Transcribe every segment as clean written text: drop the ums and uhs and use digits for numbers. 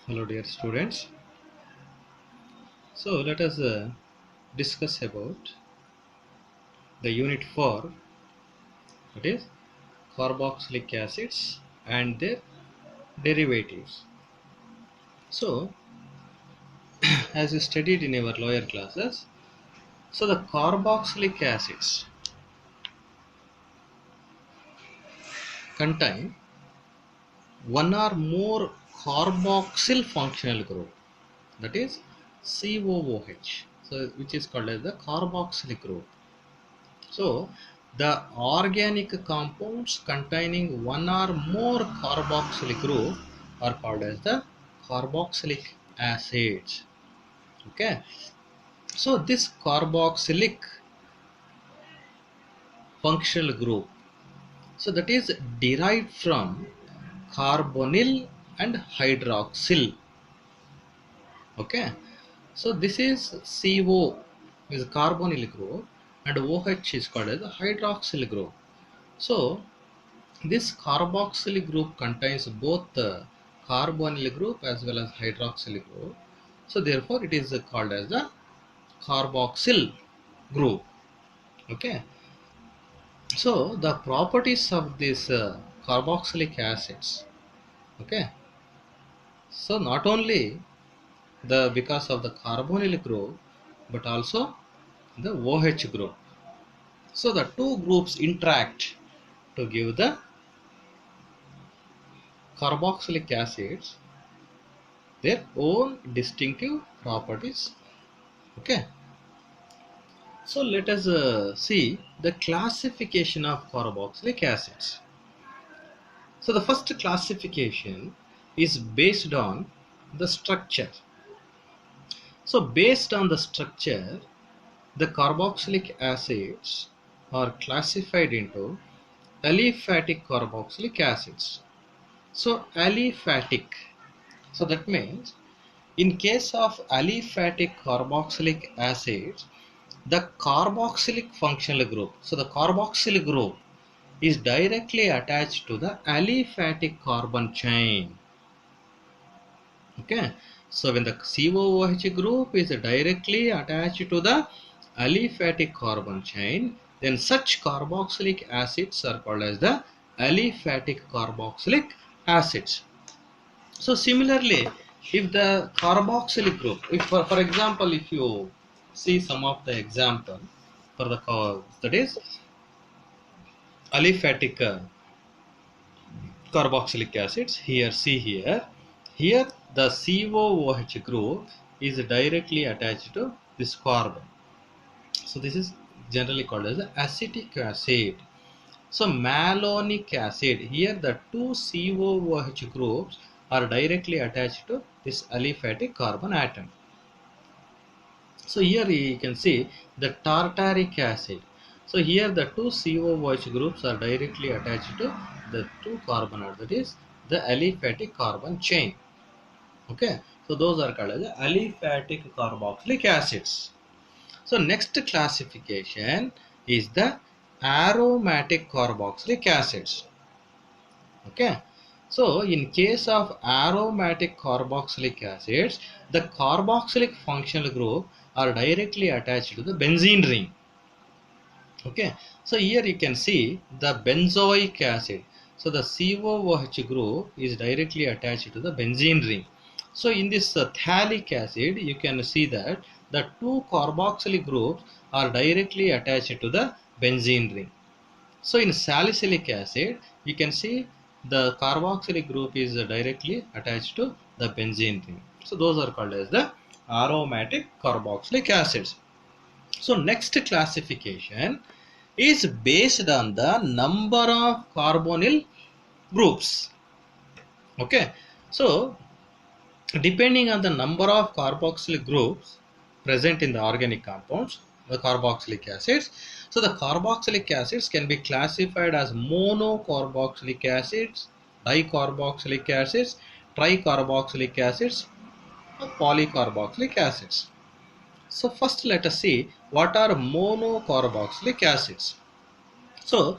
Hello dear students. So let us discuss about the unit 4, that is carboxylic acids and their derivatives. So as you studied in our lower classes, so the carboxylic acids contain one or more carboxyl functional group, that is COOH, so which is called as the carboxylic group. So, the organic compounds containing one or more carboxylic group are called as the carboxylic acids. Okay. So, this carboxylic functional group, so that is derived from carbonyl and hydroxyl. Okay. So, this is CO is carbonyl group and OH is called as the hydroxyl group. So, this carboxyl group contains both the carbonyl group as well as hydroxyl group. So therefore it is called as the carboxyl group. Okay. So the properties of these carboxylic acids. Okay. So not only the because of the carbonyl group but also the OH group. So the two groups interact to give the carboxylic acids their own distinctive properties. Okay, so let us see the classification of carboxylic acids. So the first classification is based on the structure. So based on the structure, the carboxylic acids are classified into aliphatic carboxylic acids. So aliphatic, so that means in case of aliphatic carboxylic acids, the carboxylic functional group, so the carboxyl group is directly attached to the aliphatic carbon chain. Okay, so when the COOH group is directly attached to the aliphatic carbon chain, then such carboxylic acids are called as the aliphatic carboxylic acids. So similarly, if the carboxylic group, if for example, if you see some of the example for the that is aliphatic carboxylic acids, here see here the COOH group is directly attached to this carbon. So this is generally called as acetic acid. So malonic acid, here the two COOH groups are directly attached to this aliphatic carbon atom. So here you can see the tartaric acid. So here the two COOH groups are directly attached to the two carbon atoms, that is the aliphatic carbon chain. Okay, so those are called as aliphatic carboxylic acids. So next classification is the aromatic carboxylic acids. Okay, so in case of aromatic carboxylic acids, the carboxylic functional group are directly attached to the benzene ring. Okay, so here you can see the benzoic acid. So the COOH group is directly attached to the benzene ring. So in this phthalic acid, you can see that the two carboxylic groups are directly attached to the benzene ring. So in salicylic acid, you can see the carboxylic group is directly attached to the benzene ring. So those are called as the aromatic carboxylic acids. So next classification is based on the number of carbonyl groups. Okay, so depending on the number of carboxylic groups present in the organic compounds, the carboxylic acids, so the carboxylic acids can be classified as monocarboxylic acids, dicarboxylic acids, tricarboxylic acids, or polycarboxylic acids. So first let us see what are monocarboxylic acids. So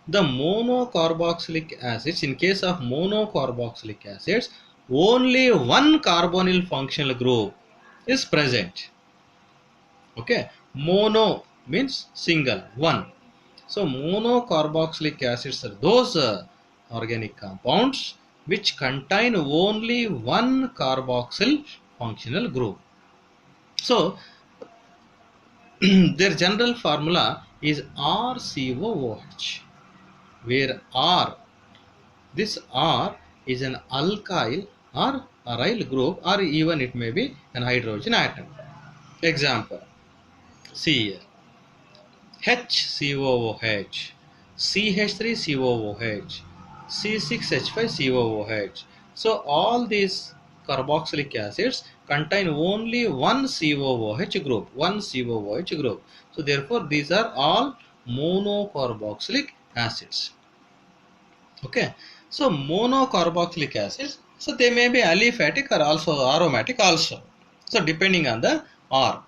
the monocarboxylic acids, in case of monocarboxylic acids, only one carbonyl functional group is present. Okay, mono means single, one. So monocarboxylic acids are those organic compounds which contain only one carboxyl functional group. So their general formula is RCOOH, where R, this R is an alkyl or aryl group, or even it may be an hydrogen atom. Example, see here, HCOOH, CH3COOH, C6H5COOH. So all these carboxylic acids contain only one COOH group, one COOH group. So therefore these are all monocarboxylic acids. Okay, so monocarboxylic acids, so they may be aliphatic or also aromatic also. So depending on the R.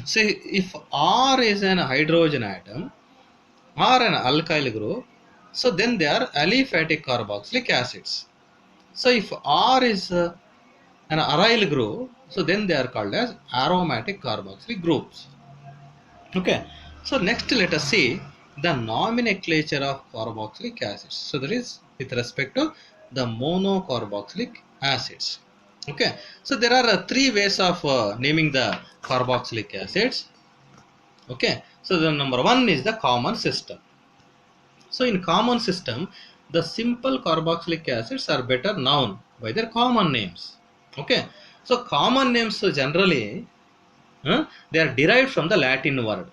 See, if R is an hydrogen atom or an alkyl group, so then they are aliphatic carboxylic acids. So if R is an aryl group, so then they are called as aromatic carboxylic groups. Okay, so next let us see the nomenclature of carboxylic acids. So that is with respect to the monocarboxylic acids. Okay, so there are three ways of naming the carboxylic acids. Okay, so the number one is the common system. So in common system, the simple carboxylic acids are better known by their common names. Okay, so common names generally they are derived from the Latin word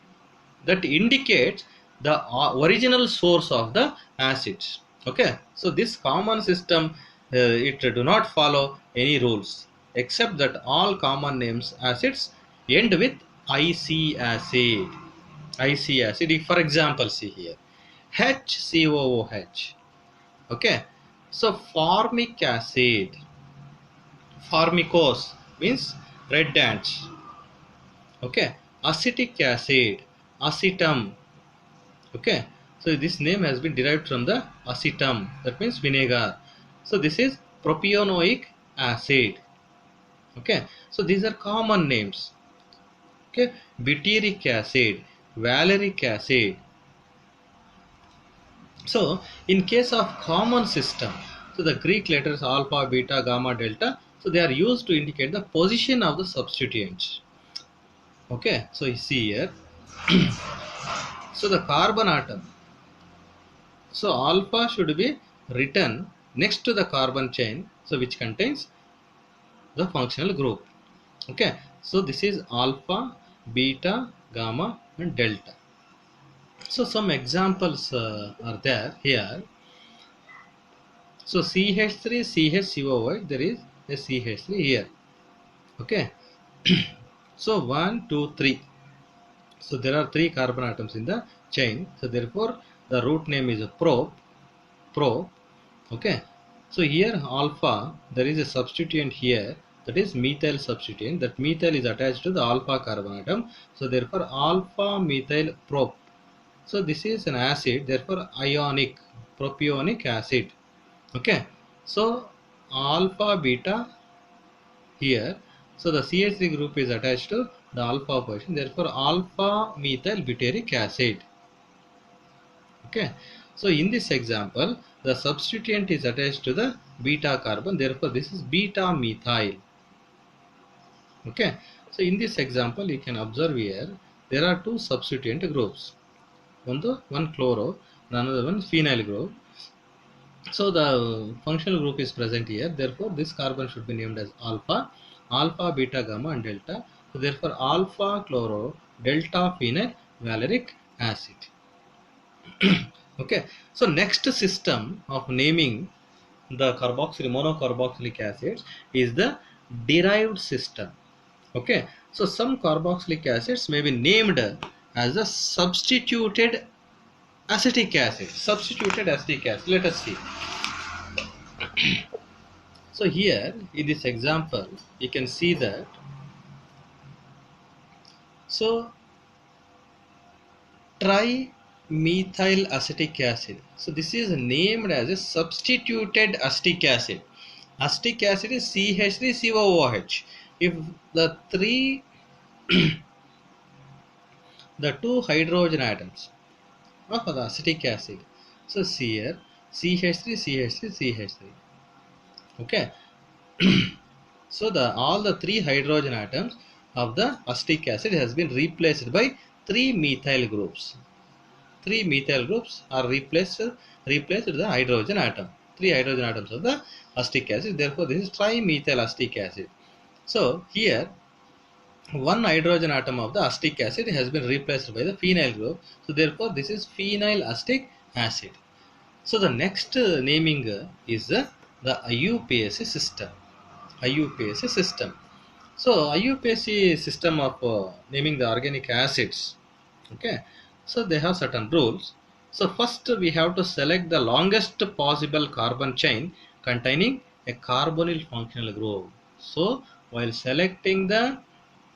that indicates the original source of the acids. Okay, so this common system it do not follow any rules except that all common names acids end with IC acid. IC acid. For example, see here, HCOOH. Okay, so formic acid. Formicose means red ants. Okay, acetic acid, acetum. Okay, so this name has been derived from the acetum, that means vinegar. So this is propionoic acid. Okay, so these are common names. Okay, butyric acid, valeric acid. So in case of common system, so the Greek letters alpha, beta, gamma, delta, so they are used to indicate the position of the substituents. Okay, so you see here, so the carbon atom, so alpha should be written next to the carbon chain, so which contains the functional group. Okay, so this is alpha, beta, gamma and delta. So some examples are there here. So CH3, CHCOOH, there is a CH3 here. Okay, so 1, 2, 3. So there are 3 carbon atoms in the chain. So therefore the root name is a prop. Okay, so here alpha, there is a substituent here, that is methyl substituent. That methyl is attached to the alpha carbon atom. So therefore alpha methyl prop. So this is an acid, therefore ionic, propionic acid. Okay, so alpha beta here, so the CH3 group is attached to the alpha position, therefore alpha methyl butyric acid. Okay, so in this example the substituent is attached to the beta carbon, therefore this is beta methyl. Okay, so in this example you can observe here there are 2 substituent groups, one chloro and another one phenyl group. So the functional group is present here, therefore this carbon should be named as alpha, alpha, beta, gamma and delta. So therefore alpha chloro delta phenyl valeric acid. Okay, so next system of naming the monocarboxylic acids is the derived system. Okay, so some carboxylic acids may be named as a substituted acetic acid. Substituted acetic acid. Let us see. So here in this example you can see that, so trimethyl acetic acid, so this is named as a substituted acetic acid, Acetic acid is CH3COOH. If the the two hydrogen atoms of the acetic acid, so here CH3, CH3, CH3. Okay. So all the three hydrogen atoms of the acetic acid has been replaced by three methyl groups. Three methyl groups are replaced the hydrogen atom. Three hydrogen atoms of the acetic acid. Therefore, this is trimethyl acetic acid. So here, one hydrogen atom of the acetic acid has been replaced by the phenyl group. So therefore, this is phenyl acetic acid. So the next naming is the IUPAC system. IUPAC system. So IUPAC system of naming the organic acids. Okay. So they have certain rules. So first we have to select the longest possible carbon chain containing a carbonyl functional group. So while selecting the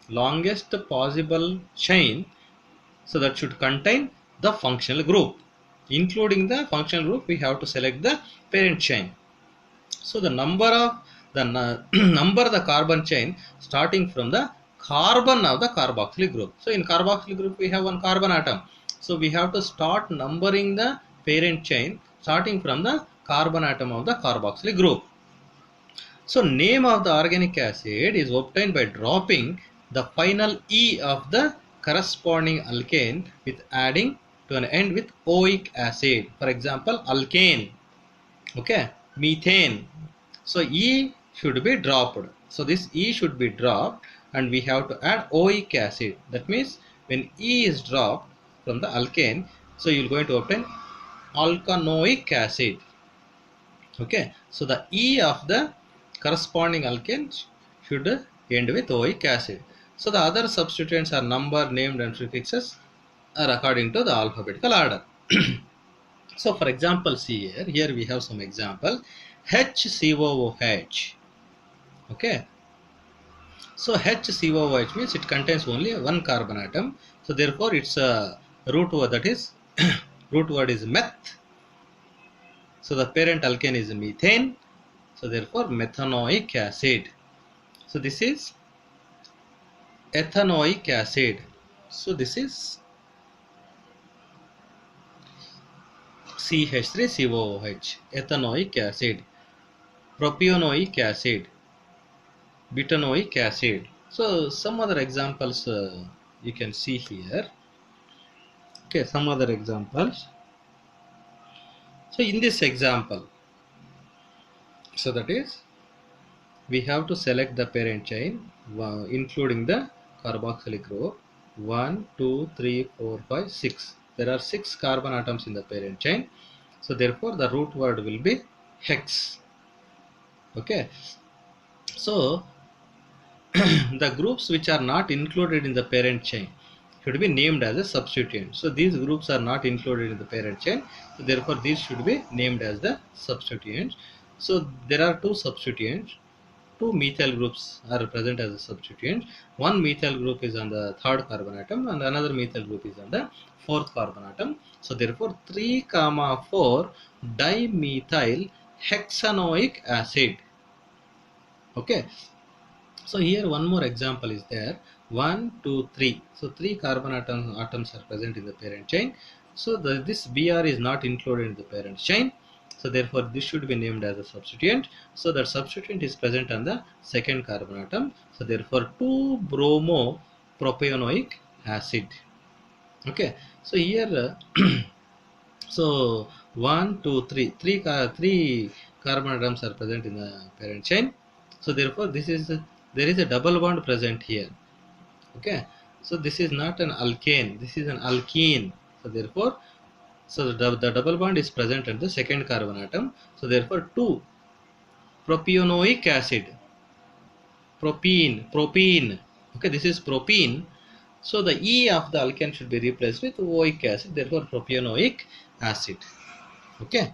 longest possible chain, so that should contain the functional group. Including the functional group, we have to select the parent chain. So the number of the carbon chain starting from the carbon of the carboxylic group. So in carboxylic group we have one carbon atom. So we have to start numbering the parent chain starting from the carbon atom of the carboxylic group. So name of the organic acid is obtained by dropping the final E of the corresponding alkane with adding to an end with oic acid. For example, alkane, okay, methane. So E should be dropped. So this E should be dropped and we have to add oic acid. That means when E is dropped from the alkane, so you are going to obtain alkanoic acid. Okay, so the E of the corresponding alkane should end with oic acid. So the other substituents are number, named and prefixes are according to the alphabetical order. So for example, see here we have some example. HCOOH. Okay. So HCOOH means it contains only one carbon atom. So therefore its root word, that is root word is meth. So the parent alkane is methane. So therefore methanoic acid. So this is ethanoic acid. So this is CH3COOH, ethanoic acid, propionoic acid, butanoic acid. So some other examples you can see here. Okay, some other examples. So in this example, so that is we have to select the parent chain including the carboxylic group 1, 2, 3, 4, 5, 6. There are 6 carbon atoms in the parent chain. So therefore the root word will be hex. Okay. So the groups which are not included in the parent chain should be named as a substituent. So these groups are not included in the parent chain. So therefore these should be named as the substituents. So there are two substituents. Two methyl groups are present as a substituent. One methyl group is on the third carbon atom and another methyl group is on the fourth carbon atom. So therefore 3,4 dimethyl hexanoic acid. Okay. So here one more example is there. 1, 2, 3. So 3 carbon atoms are present in the parent chain. So this Br is not included in the parent chain. So therefore this should be named as a substituent. So that substituent is present on the second carbon atom. So therefore 2-bromo propionoic acid. Okay. So here so 1, 2, 3. Three carbon atoms are present in the parent chain. So therefore there is a double bond present here. Okay. So this is not an alkane. This is an alkene. So therefore the double bond is present at the second carbon atom. So therefore 2 propionoic acid, propene. Okay, this is propene. So the E of the alkane should be replaced with oic acid. Therefore propionoic acid. Okay.